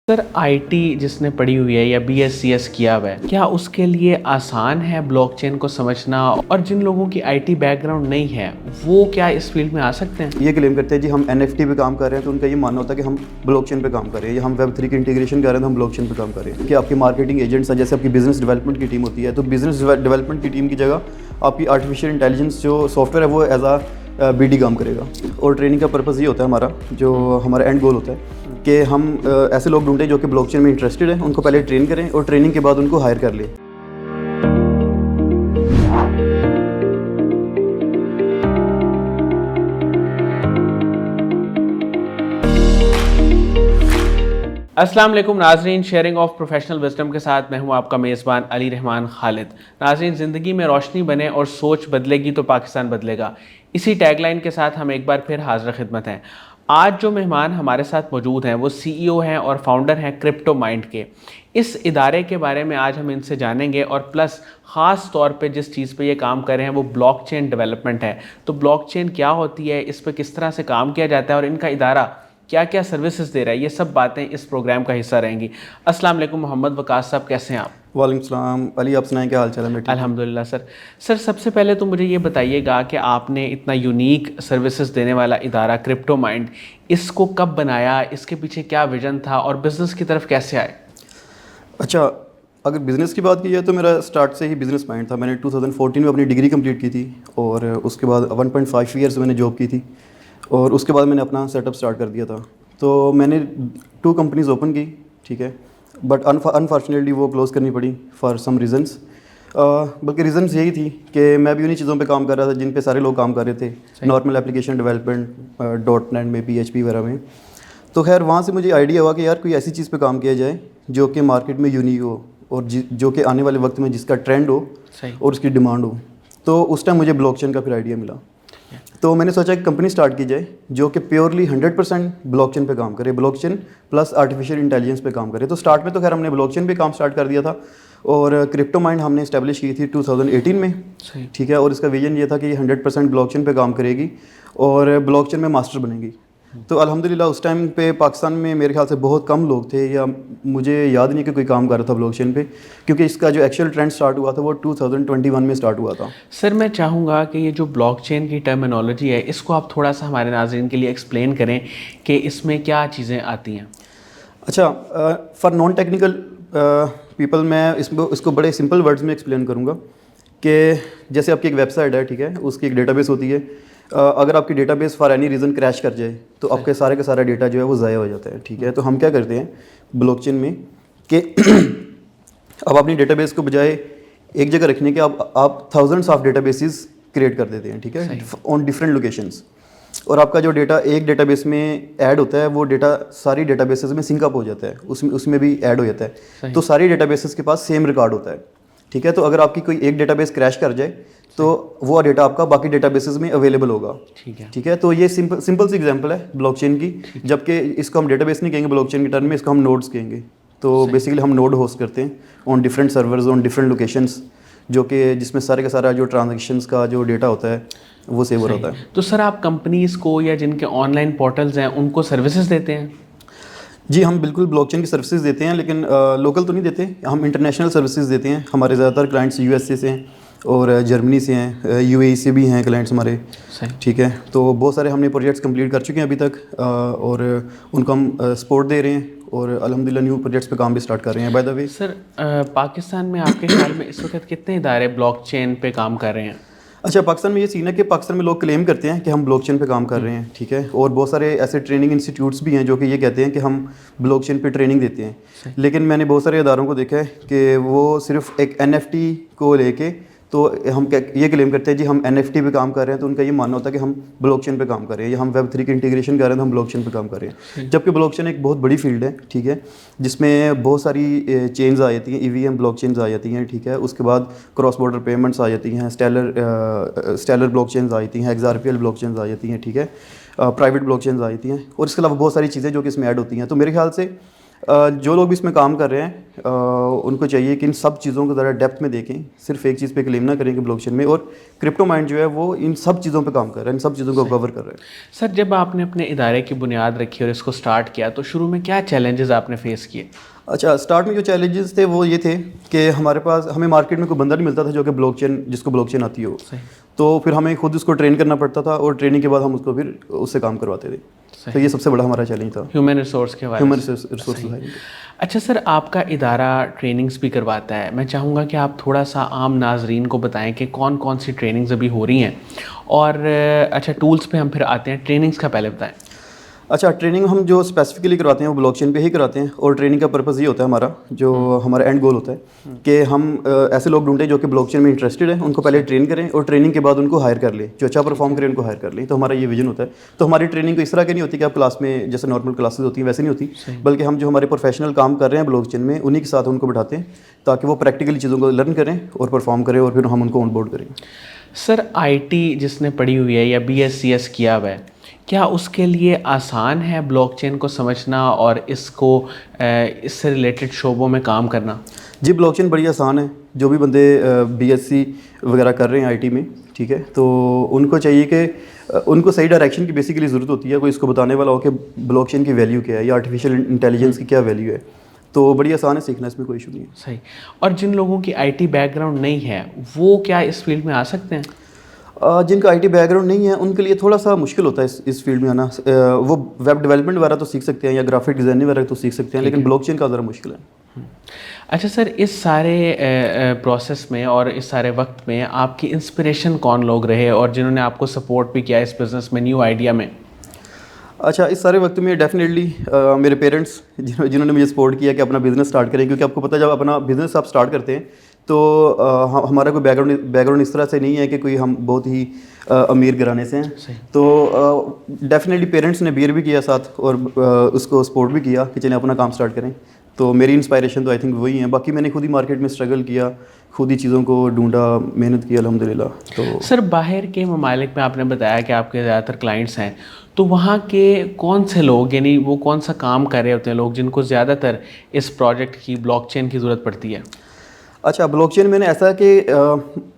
سر IT جس نے پڑھی ہوئی ہے یا BScs کیا ہوا ہے، کیا اس کے لیے آسان ہے بلاک چین کو سمجھنا؟ اور جن لوگوں کی IT بیک گراؤنڈ نہیں ہے وہ کیا اس فیلڈ میں آ سکتے ہیں؟ یہ کلیم کرتے ہیں جی ہم NFT پہ کام کر رہے ہیں تو ان کا یہ ماننا ہوتا ہے کہ ہم بلاک چین پہ کام کر رہے ہیں، یا ہم Web3 کی انٹیگریشن کر رہے ہیں تو ہم بلاک چین پہ کام کر رہے ہیں. کہ آپ کی مارکیٹنگ ایجنٹس ہیں، جیسے آپ کی بزنس ڈیولپمنٹ کی ٹیم ہوتی ہے، تو بزنس ڈیولپمنٹ کی ٹیم کی جگہ آپ کی آرٹیفیشیل انٹیلیجنس جو سافٹ ویئر ہے وہ ایز BD کام کرے گا. اور ٹریننگ کا پرپز یہ ہوتا ہے ہمارا، جو ہمارا اینڈ گول ہوتا ہے کہ ہم ایسے لوگ ڈھونڈیں جو کہ بلاک چین میں انٹرسٹڈ ہیں، ان کو پہلے ٹرین کریں اور ٹریننگ کے بعد ان کو ہائر کر لیں. السلام علیکم ناظرین، شیئرنگ آف پروفیشنل وزڈم کے ساتھ میں ہوں آپ کا میزبان علی رحمان خالد. ناظرین، زندگی میں روشنی بنے اور سوچ بدلے گی تو پاکستان بدلے گا، اسی ٹیگ لائن کے ساتھ ہم ایک بار پھر حاضر خدمت ہیں. آج جو مہمان ہمارے ساتھ موجود ہیں وہ CEO ہیں اور فاؤنڈر ہیں کرپٹو مائنڈ کے. اس ادارے کے بارے میں آج ہم ان سے جانیں گے، اور پلس خاص طور پہ جس چیز پہ یہ کام کر رہے ہیں وہ بلاک چین ڈیولپمنٹ ہے. تو بلاک چین کیا ہوتی ہے، اس پہ کس طرح سے کام کیا جاتا ہے، اور ان کا ادارہ کیا کیا سروسز دے رہا ہے، یہ سب باتیں اس پروگرام کا حصہ رہیں گی. السلام علیکم محمد وقاص صاحب، کیسے ہیں آپ؟ وعلیکم السلام علی، آپ سنائیں کیا حال چال ہے؟ الحمدللہ. سر سب سے پہلے تو مجھے یہ بتائیے گا کہ آپ نے اتنا یونیک سروسز دینے والا ادارہ کرپٹو مائنڈ، اس کو کب بنایا، اس کے پیچھے کیا ویژن تھا، اور بزنس کی طرف کیسے آئے؟ اچھا، اگر بزنس کی بات کی جائے تو میرا اسٹارٹ سے ہی بزنس مائنڈ تھا. میں نے 2014 میں اپنی ڈگری کمپلیٹ کی تھی، اور اس کے بعد 1.5 ایئرس میں نے جاب کی تھی، اور اس کے بعد میں نے اپنا سیٹ اپ اسٹارٹ کر دیا تھا. تو میں نے 2 کمپنیز اوپن کی، ٹھیک ہے، بٹ انفارچونیٹلی وہ کلوز کرنی پڑی فار سم ریزنس. بلکہ ریزنس یہی تھی کہ میں بھی انہیں چیزوں پہ کام کر رہا تھا جن پہ سارے لوگ کام کر رہے تھے، نارمل اپلیکیشن ڈیولپمنٹ .NET میں، PHP وغیرہ میں. تو خیر وہاں سے مجھے آئیڈیا ہوا کہ یار کوئی ایسی چیز پہ کام کیا جائے جو کہ مارکیٹ میں یونیک ہو، اور جو کہ آنے والے وقت میں جس کا ٹرینڈ ہو اور اس کی ڈیمانڈ ہو. تو اس ٹائم مجھے بلاک چین کا پھر آئیڈیا ملا. تو میں نے سوچا کہ کمپنی اسٹارٹ کی جائے جو کہ پیورلی 100% بلاک چین پہ کام کرے، blockchain plus artificial intelligence پہ کام کرے. تو اسٹارٹ میں تو خیر ہم نے بلاک چین پہ کام اسٹارٹ کر دیا تھا، اور کرپٹو مائنڈ ہم نے اسٹیبلش کی تھی 2018 میں، ٹھیک ہے. اور اس کا ویژن یہ تھا کہ یہ 100% بلاک چین پہ کام کرے گی اور بلاک چین میں ماسٹر بنے گی. تو الحمدللہ اس ٹائم پہ پاکستان میں میرے خیال سے بہت کم لوگ تھے، یا مجھے یاد نہیں کہ کوئی کام کر رہا تھا بلاک چین پہ، کیونکہ اس کا جو ایکچوئل ٹرینڈ سٹارٹ ہوا تھا وہ 2021 میں سٹارٹ ہوا تھا. سر میں چاہوں گا کہ یہ جو بلاک چین کی ٹرمینالوجی ہے اس کو آپ تھوڑا سا ہمارے ناظرین کے لیے ایکسپلین کریں کہ اس میں کیا چیزیں آتی ہیں. اچھا، فار نان ٹیکنیکل پیپل میں اس کو بڑے سمپل ورڈز میں ایکسپلین کروں گا کہ جیسے آپ کی ایک ویب سائٹ ہے، ٹھیک ہے، اس کی ایک ڈیٹا بیس ہوتی ہے. اگر آپ کی data base for any reason crash کر جائے تو آپ کے سارے کا سارا ڈیٹا جو ہے وہ ضائع ہو جاتا ہے، ٹھیک ہے. تو ہم کیا کرتے ہیں بلاک چین میں کہ اب اپنی ڈیٹا بیس کو بجائے ایک جگہ رکھنے کے آپ thousands of databases create کر دیتے ہیں، ٹھیک ہے، آن ڈفرینٹ لوکیشنس. اور آپ کا جو ڈیٹا ایک ڈیٹا بیس میں ایڈ ہوتا ہے وہ ڈیٹا ساری ڈیٹا بیسز میں سنک اپ ہو جاتا ہے، اس میں بھی ایڈ ہو جاتا ہے. تو ساری ڈیٹا بیسز کے پاس سیم ریکارڈ ہوتا ہے، ٹھیک ہے. تو اگر آپ کی کوئی ایک ڈیٹا بیس کریش کر جائے تو وہ ڈیٹا آپ کا باقی ڈیٹا بیسز میں اویلیبل ہوگا، ٹھیک ہے. تو یہ سمپل سی ایگزامپل ہے بلاک چین کی، جبکہ اس کو ہم ڈیٹا بیس نہیں کہیں گے بلاک چین کے ٹرم میں، اس کو ہم نوڈس کہیں گے. تو بیسیکلی ہم نوڈ ہوسٹ کرتے ہیں on different servers on different locations, جو کہ جس میں سارے کا سارا جو ٹرانزیکشنس کا جو ڈیٹا ہوتا ہے وہ سیو ہو رہتا ہے. تو سر آپ کمپنیز کو یا جن کے آن لائن پورٹلز ہیں ان کو سروسز دیتے ہیں؟ جی ہم بالکل بلاک چین کی سروسز دیتے ہیں، لیکن لوکل تو نہیں دیتے، ہم انٹرنیشنل سروسز دیتے ہیں. ہمارے زیادہ تر کلائنٹس USA سے ہیں اور جرمنی سے ہیں، UAE سے بھی ہیں کلائنٹس ہمارے، ٹھیک ہے. تو بہت سارے ہم نے پروجیکٹس کمپلیٹ کر چکے ہیں ابھی تک، اور ان کو ہم سپورٹ دے رہے ہیں، اور الحمدللہ نیو پروجیکٹس پہ کام بھی اسٹارٹ کر رہے ہیں. بائی دا وے سر پاکستان میں آپ کے خیال میں اس وقت کتنے ادارے بلاک چین پہ کام کر رہے ہیں؟ اچھا، پاکستان میں یہ سین ہے کہ پاکستان میں لوگ کلیم کرتے ہیں کہ ہم بلاک چین پہ کام کر رہے ہیں، ٹھیک ہے. اور بہت سارے ایسے ٹریننگ انسٹیٹیوٹس بھی ہیں جو کہ یہ کہتے ہیں کہ ہم بلاک چین پہ ٹریننگ دیتے ہیں. لیکن میں نے بہت سارے اداروں کو دیکھا ہے کہ وہ صرف ایک NFT کو لے کے تو ہم یہ کلیم کرتے ہیں جی ہم NFT پہ کام کر رہے ہیں، تو ان کا یہ ماننا ہوتا ہے کہ ہم بلاک چین پہ کام کر رہے ہیں، یا ہم Web3 کی انٹیگریشن کر رہے ہیں تو ہم بلاک چین پہ کام کر رہے ہیں. جبکہ بلاک چین ایک بہت بڑی فیلڈ ہے، ٹھیک ہے، جس میں بہت ساری چینز آ جاتی ہیں، EVM بلاک چینز آ جاتی ہیں، ٹھیک ہے. اس کے بعد کراس بارڈر پیمنٹس آ جاتی ہیں، اسٹیلر بلاک چینز آ جاتی ہیں، XRPL بلاک چینز آ جاتی ہیں، ٹھیک ہے، پرائیویٹ بلاک چینز آ جاتی ہیں، اور اس کے علاوہ بہت ساری چیزیں جو کہ اس میں ایڈ ہوتی ہیں. تو میرے خیال سے جو لوگ بھی اس میں کام کر رہے ہیں ان کو چاہیے کہ ان سب چیزوں کو ذرا ڈیپتھ میں دیکھیں, صرف ایک چیز پہ کلیم نہ کریں کہ بلاک چین میں, اور کرپٹو مائنڈ جو ہے وہ ان سب چیزوں پہ کام کر رہا ہے, ان سب چیزوں کو کور کر رہا ہے. سر جب آپ نے اپنے ادارے کی بنیاد رکھی اور اس کو سٹارٹ کیا تو شروع میں کیا چیلنجز آپ نے فیس کیے؟ اچھا, اسٹارٹ میں جو چیلنجز تھے وہ یہ تھے کہ ہمارے پاس ہمیں مارکیٹ میں کوئی بندہ نہیں ملتا تھا جو کہ بلاک چین جس کو بلاک چین آتی ہو, تو پھر ہمیں خود اس کو ٹرین کرنا پڑتا تھا, اور ٹریننگ کے بعد ہم اس کو پھر اس سے کام کرواتے تھے. تو یہ سب سے بڑا ہمارا چیلنج تھا, ہیومن ریسورس کے بارے ہیومن ریسورسز. اچھا سر, آپ کا ادارہ ٹریننگز بھی کرواتا ہے, میں چاہوں گا کہ آپ تھوڑا سا عام ناظرین کو بتائیں کہ کون کون سی ٹریننگز ابھی ہو رہی ہیں, اور اچھا ٹولز پہ ہم پھر آتے ہیں, ٹریننگز کا پہلے بتائیں. اچھا, ٹریننگ ہم جو اسپیسیفکلی کرواتے ہیں وہ بلاک چین پہ ہی کراتے ہیں, اور ٹریننگ کا پرپز یہ ہوتا ہے ہمارا, جو ہمارا اینڈ گول ہوتا ہے کہ ہم ایسے لوگ ڈھونڈیں جو کہ بلاک چین میں انٹرسٹڈ ہیں, ان کو پہلے ٹرین کریں, اور ٹریننگ کے بعد ان کو ہائر کر لیں, جو اچھا پرفارم کریں ان کو ہائر کر لیں. تو ہمارا یہ ویژن ہوتا ہے. تو ہماری ٹریننگ کو اس طرح کی نہیں ہوتی کہ آپ کلاس میں جیسے نارمل کلاسز ہوتی ہیں ویسے نہیں ہوتی, بلکہ ہم جو ہمارے پروفیشنل کام کر رہے ہیں بلاک چین میں انہیں کے ساتھ ان کو بٹھاتے ہیں تاکہ وہ پریکٹیکلی چیزوں کو لرن کریں اور پرفارم کریں, اور پھر ہم ان کو آن بورڈ کریں. سر آئی ٹی جس نے پڑھی ہوئی ہے یا بی ایس سی ایس کیا ہوا ہے, کیا اس کے لیے آسان ہے بلاک چین کو سمجھنا اور اس کو اس سے ریلیٹڈ شعبوں میں کام کرنا؟ جی, بلاک چین بڑی آسان ہے. جو بھی بندے بی ایس سی وغیرہ کر رہے ہیں آئی ٹی میں, ٹھیک ہے, تو ان کو چاہیے کہ ان کو صحیح ڈائریکشن کی بیسیکلی ضرورت ہوتی ہے, کوئی اس کو بتانے والا ہو کہ بلاک چین کی ویلیو کیا ہے یا آرٹیفیشیل انٹیلیجنس کی کیا ویلیو ہے. تو بڑی آسان ہے سیکھنا, اس میں کوئی ایشو نہیں ہے. صحیح. اور جن لوگوں کی آئی ٹی بیک گراؤنڈ نہیں ہے وہ کیا اس فیلڈ میں آ سکتے ہیں؟ جن کا آئی ٹی بیک گراؤنڈ نہیں ہے ان کے لیے تھوڑا سا مشکل ہوتا ہے اس فیلڈ میں آنا. وہ ویب ڈیولپمنٹ وغیرہ تو سیکھ سکتے ہیں یا گرافک ڈیزائننگ وغیرہ تو سیکھ سکتے ہیں, لیکن بلاک چین کا ذرا مشکل ہے. اچھا سر, اس سارے پروسیس میں اور اس سارے وقت میں آپ کی انسپریشن کون لوگ رہے اور جنہوں نے آپ کو سپورٹ بھی کیا اس بزنس میں, نیو آئیڈیا میں؟ اچھا, اس سارے وقت میں ڈیفینیٹلی میرے پیرنٹس جنہوں نے مجھے سپورٹ کیا کہ اپنا بزنس اسٹارٹ کریں, کیونکہ آپ کو پتہ ہے جب اپنا بزنس آپ اسٹارٹ کرتے ہیں تو ہمارا کوئی بیک گراؤنڈ اس طرح سے نہیں ہے کہ کوئی ہم بہت ہی امیر گھرانے سے ہیں. تو ڈیفینیٹلی پیرنٹس نے بیئر بھی کیا ساتھ اور اس کو سپورٹ بھی کیا کہ چلیں اپنا کام اسٹارٹ کریں. تو میری انسپائریشن تو آئی تھنک وہی ہیں. باقی میں نے خود ہی مارکیٹ میں اسٹرگل کیا, خود ہی چیزوں کو ڈھونڈا, محنت کی الحمدللہ. تو سر باہر کے ممالک میں آپ نے بتایا کہ آپ کے زیادہ تر کلائنٹس ہیں, تو وہاں کے کون سے لوگ, یعنی وہ کون سا کام کر رہے ہوتے ہیں لوگ جن کو زیادہ تر اس پروجیکٹ کی بلاک چین کی ضرورت پڑتی ہے؟ اچھا, بلاک چین میں نے ایسا کہ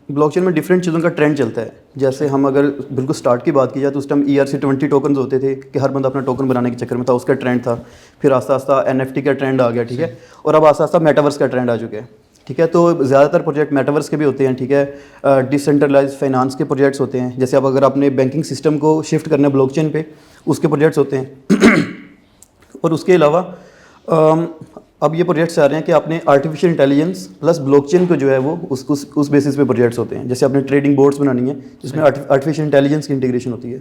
بلاک چین میں ڈفرینٹ چیزوں کا ٹرینڈ چلتا ہے. جیسے ہم اگر بالکل اسٹارٹ کی بات کی جائے تو اس ٹائم ERC-20 ٹوکنز ہوتے تھے کہ ہر بندہ اپنا ٹوکن بنانے کے چکر میں تھا, اس کا ٹرینڈ تھا. پھر آہستہ آہستہ NFT کا ٹرینڈ آ گیا, ٹھیک ہے, اور اب آہستہ آہستہ میٹاورس کا ٹرینڈ آ چکا ہے, ٹھیک ہے. تو زیادہ تر پروجیکٹ میٹاورس کے بھی ہوتے ہیں, ٹھیک ہے, ڈیسینٹرلائز فائنانس کے پروجیکٹس ہوتے ہیں. جیسے اب اگر آپ نے بینکنگ سسٹم کو شفٹ کرنا ہے بلاک چین پہ, اس کے پروجیکٹس ہوتے ہیں. اور اس کے علاوہ اب یہ پروجیکٹس آ رہے ہیں کہ آپ نے artificial intelligence plus blockchain کو جو ہے وہ اس بیسس پہ پروجیکٹس ہوتے ہیں. جیسے آپ نے ٹریڈنگ بورڈس بنانی ہے جس میں آرٹیفیشیل انٹیلیجنس کی انٹیگریشن ہوتی ہے.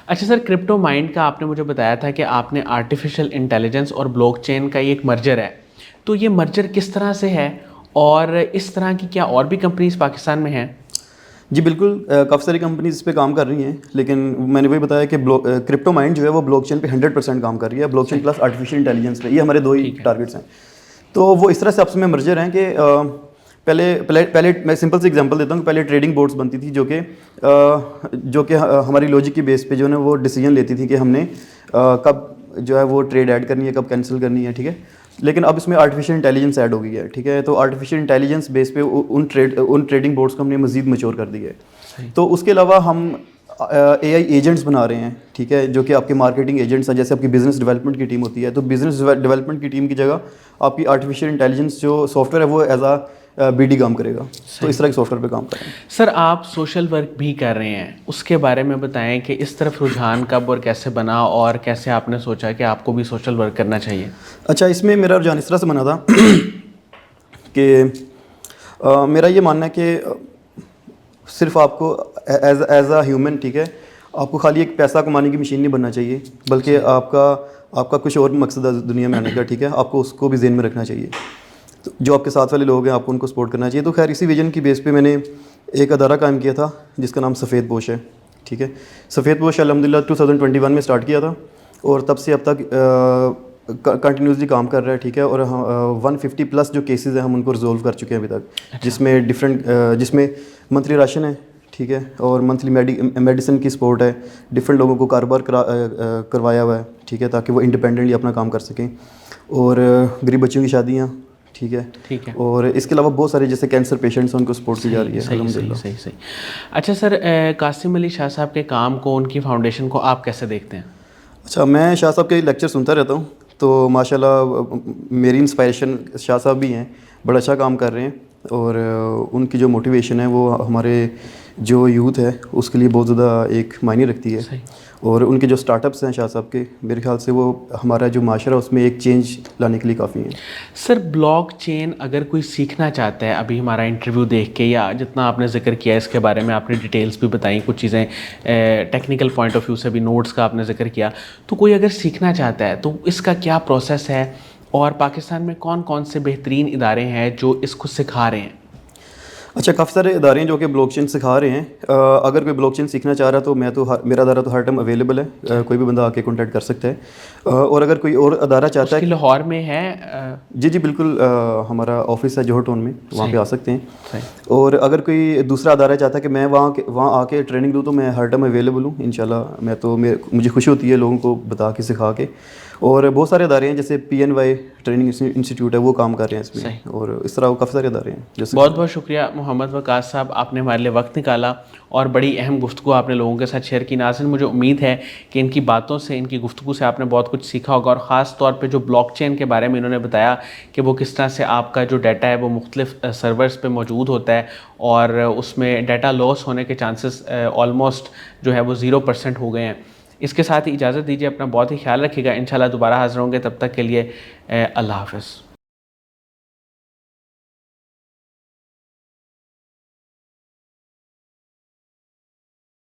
اچھا سر, کرپٹو مائنڈ کا آپ نے مجھے بتایا تھا کہ آپ نے آرٹیفیشیل انٹیلیجنس اور بلاک چین کا ایک مرجر ہے, تو یہ مرجر کس طرح سے ہے اور اس طرح کی کیا اور بھی کمپنیز پاکستان میں ہیں؟ جی بالکل, کافی ساری کمپنیز اس پہ کام کر رہی ہیں, لیکن میں نے وہی بتایا کہ کرپٹو مائنڈ جو ہے وہ بلاک چین پہ 100% کام کر رہی ہے. Blockchain plus artificial intelligence پہ, یہ ہمارے دو ہی ٹارگیٹس ہیں. تو وہ اس طرح سے آپس میں مرجر ہیں کہ پہلے میں سمپل سی ایگزامپل دیتا ہوں کہ پہلے ٹریڈنگ بورڈس بنتی تھی جو کہ ہماری لاجک کی بیس پہ جو ہے وہ ڈیسیجن لیتی تھی کہ ہم نے کب جو ہے وہ ٹریڈ ایڈ کرنی ہے, کب کینسل کرنی ہے, ٹھیک ہے. لیکن اب اس میں آرٹیفیشیل انٹیلیجنس ایڈ ہو گئی ہے, ٹھیک ہے. تو آرٹیفیشیل انٹیلیجنس بیس پہ ان ٹریڈنگ بورڈس کو ہم نے مزید میچور کر دی ہے. تو اس کے علاوہ ہم AI ایجنٹس بنا رہے ہیں, ٹھیک ہے, جو کہ آپ کے مارکیٹنگ ایجنٹس ہیں. جیسے آپ کی بزنس ڈیولپمنٹ کی ٹیم ہوتی ہے, تو بزنس ڈیولپمنٹ کی ٹیم کی جگہ آپ کی آرٹیفیشیل انٹیلیجنس جو سافٹ ویئر ہے وہ ایز اے BD کام کرے گا. تو اس طرح کے سافٹ ویئر پہ کام کریں. سر آپ سوشل ورک بھی کر رہے ہیں, اس کے بارے میں بتائیں کہ اس طرف رجحان کب اور کیسے بنا اور کیسے آپ نے سوچا کہ آپ کو بھی سوشل ورک کرنا چاہیے؟ اچھا, اس میں میرا رجحان اس طرح سے بنا تھا کہ میرا یہ ماننا ہے کہ صرف آپ کو ایز اے ہیومن, ٹھیک ہے, آپ کو خالی ایک پیسہ کمانے کی مشین نہیں بننا چاہیے, بلکہ آپ کا کچھ اور مقصد ہے دنیا میں آنے کا, ٹھیک ہے. آپ کو اس کو بھی ذہن میں رکھنا چاہیے. تو جو آپ کے ساتھ والے لوگ ہیں آپ کو ان کو سپورٹ کرنا چاہیے. تو خیر اسی ویژن کی بیس پہ میں نے ایک ادارہ قائم کیا تھا جس کا نام سفید پوش ہے, ٹھیک ہے. سفید پوش الحمدللہ 2021 میں اسٹارٹ کیا تھا اور تب سے اب تک کنٹینیوسلی کام کر رہا ہے, ٹھیک ہے. اور 150+ جو کیسز ہیں ہم ان کو ریزولو کر چکے ہیں ابھی تک, جس میں منتھلی راشن ہے, ٹھیک ہے, اور منتھلی میڈیسن کی سپورٹ ہے, ڈفرینٹ لوگوں کو کاروبار کروایا ہوا ہے, ٹھیک ہے, تاکہ وہ انڈیپینڈنٹلی اپنا کام کر سکیں, اور غریب بچوں کی شادیاں, ٹھیک ہے, اور اس کے علاوہ بہت سارے جیسے کینسر پیشنٹس ہیں ان کو سپورٹ کی جا رہی ہے الحمدللہ. صحیح. اچھا سر, قاسم علی شاہ صاحب کے کام کو, ان کی فاؤنڈیشن کو آپ کیسے دیکھتے ہیں؟ اچھا, میں شاہ صاحب کے لیکچر سنتا رہتا ہوں, تو ماشاء اللہ میری انسپائریشن شاہ صاحب بھی ہیں, بڑا اچھا کام کر رہے ہیں, اور ان کی جو موٹیویشن ہے وہ ہمارے جو یوتھ ہے اس کے لیے بہت زیادہ ایک معنی رکھتی ہے, اور ان کے جو اسٹارٹ اپس ہیں شاہ صاحب کے, میرے خیال سے وہ ہمارا جو معاشرہ اس میں ایک چینج لانے کے لیے کافی ہیں. سر, بلاک چین اگر کوئی سیکھنا چاہتا ہے, ابھی ہمارا انٹرویو دیکھ کے یا جتنا آپ نے ذکر کیا اس کے بارے میں آپ نے ڈیٹیلز بھی بتائیں, کچھ چیزیں ٹیکنیکل پوائنٹ آف ویو سے بھی نوٹس کا آپ نے ذکر کیا, تو کوئی اگر سیکھنا چاہتا ہے تو اس کا کیا پروسیس ہے, اور پاکستان میں کون کون سے بہترین ادارے ہیں جو اس کو سکھا رہے ہیں؟ اچھا, کافی سارے ادارے ہیں جو کہ بلاک چین سکھا رہے ہیں. اگر کوئی بلاک چین سیکھنا چاہ رہا ہے تو میرا ادارہ تو ہر ٹائم اویلیبل ہے, کوئی بھی بندہ آ کے کانٹیکٹ کر سکتا ہے. اور اگر کوئی اور ادارہ چاہتا ہے, لاہور میں ہے؟ جی بالکل, ہمارا آفس ہے جوہر ٹاؤن میں, وہاں پہ آ سکتے ہیں. اور اگر کوئی دوسرا ادارہ چاہتا ہے کہ میں وہاں آ کے ٹریننگ دوں, تو میں ہر ٹائم اویلیبل ہوں انشاءاللہ. مجھے خوشی ہوتی ہے لوگوں کو بتا کے سکھا کے, اور بہت سارے ادارے ہیں جیسے PNY ٹریننگ انسٹیٹیوٹ ہے, وہ کام کر رہے ہیں اس میں, اور اس طرح وہ کافی سارے ادارے ہیں. بہت بہت شکریہ محمد وقاص صاحب, آپ نے ہمارے لیے وقت نکالا اور بڑی اہم گفتگو آپ نے لوگوں کے ساتھ شیئر کی. ناظرین, مجھے امید ہے کہ ان کی باتوں سے, ان کی گفتگو سے آپ نے بہت کچھ سیکھا ہوگا, اور خاص طور پہ جو بلاک چین کے بارے میں انہوں نے بتایا کہ وہ کس طرح سے آپ کا جو ڈیٹا ہے وہ مختلف سرورز پہ موجود ہوتا ہے, اور اس میں ڈیٹا لاس ہونے کے چانسز آلموسٹ جو ہے وہ 0% ہو گئے ہیں. اس کے ساتھ ہی اجازت دیجیے, اپنا بہت ہی خیال رکھیے گا. انشاءاللہ دوبارہ حاضر ہوں گے, تب تک کے لیے اللہ حافظ.